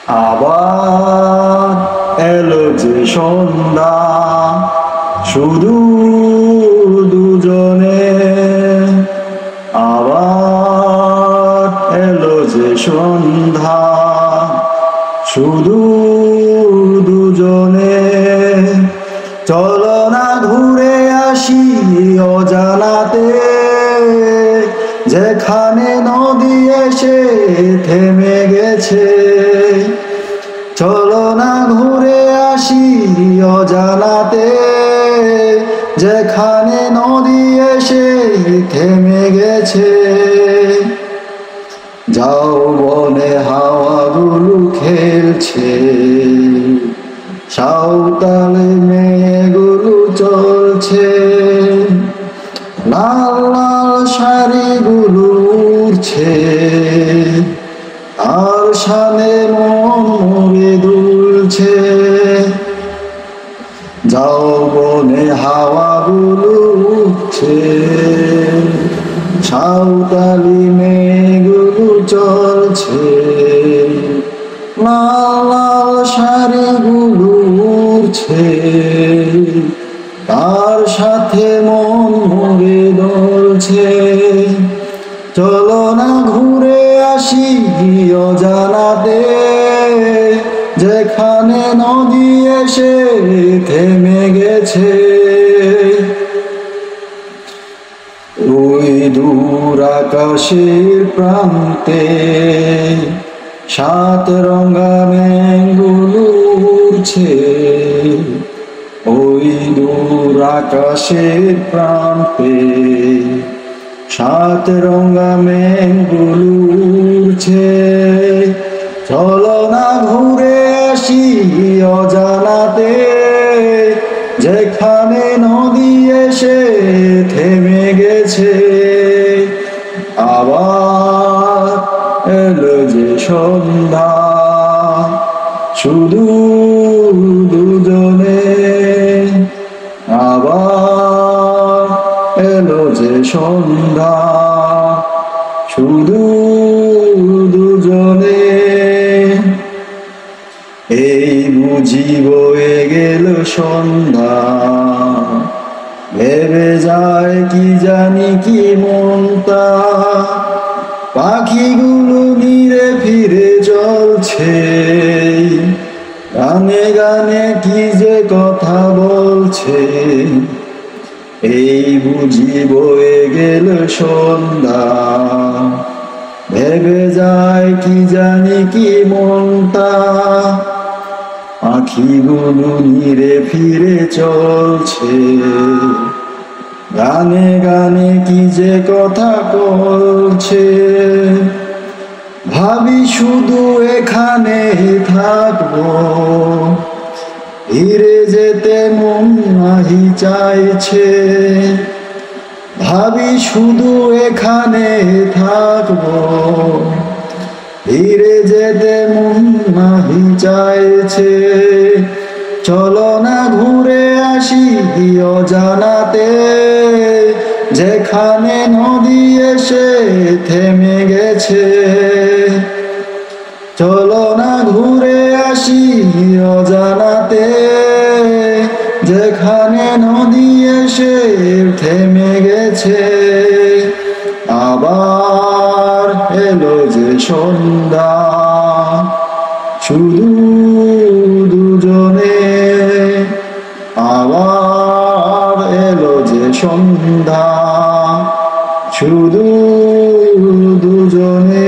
আবার এলো যে সন্ধ্যা, শুধু দুজনে। আবার এলো যে সন্ধ্যা, শুধু দুজনে। চলো না ঘুরে আসি অজানাতে, যেখানে নদী এসে থেমে গেছে। চলো না ঘুরে আসি অজানাতে, যেখানে নদী এসে থেমে গেছে। যাও বনে হাওয়াগুলো খেলছে, সাঁওতালে মেয়েগুলো চলছে। লাল লাল শাড়িগুলো উড়ছে, আর শানে মন মরে দুলছে। যাও বনে হাওয়াগুলো উঠছে, সাঁওতালি মেয়েগুলো চলছে। লাল লাল শাড়িগুলো উড়ছে, তার সাথে মন মরে দোলছে। চলো না ঘুরে আসি অজানাতে, যেখানে নদী এসে থেমে গেছে। ওই দূর আকাশের প্রান্তে সাত রঙা মেঘগুলো উড়ছে। ওই দূর আকাশের প্রান্তে সাত রঙা মেঘগুলো উড়ছে। চলো না ঘুরে আসি অজানাতে, যেখানে নদী এসে থেমে গেছে। আবার এলো যে সন্ধ্যা, শুধু দুজনে। আবার এলো যে সন্ধ্যা, শুধু দুজনে। এই বুঝি বয়ে গেল সন্ধ্যা, ভেবে যায় কি জানি কি মনটা। পাখিগুলো নিরে ফিরে চলছে, গানে গানে কি যে কথা বলছে। এই বুঝি বয়ে গেল সন্ধ্যা, ভেবে যায় কি জানি কি মনটা। পাখিগুলো নিরে ফিরে চলছে, গানে গানে কি যে কথা বলছে। ভাবি শুধু এখানে থাকবো, ফিরে যেতে মন নাহি চাইছে। ভাবি শুধু এখানে থাকবো, ফিরে যেতে মন নাহি চাইছে। চলো না ঘুরে আসি অজানাতে, যেখানে নদী এসে থেমে গেছে। চলো না ঘুরে আসি অজানাতে, যেখানে নদী এসে থেমে গেছে। আবার এলো যে সন্ধ্যা, শুধু দুজনে। আবার এলো যে সন্ধ্যা, শুধু দুজনে।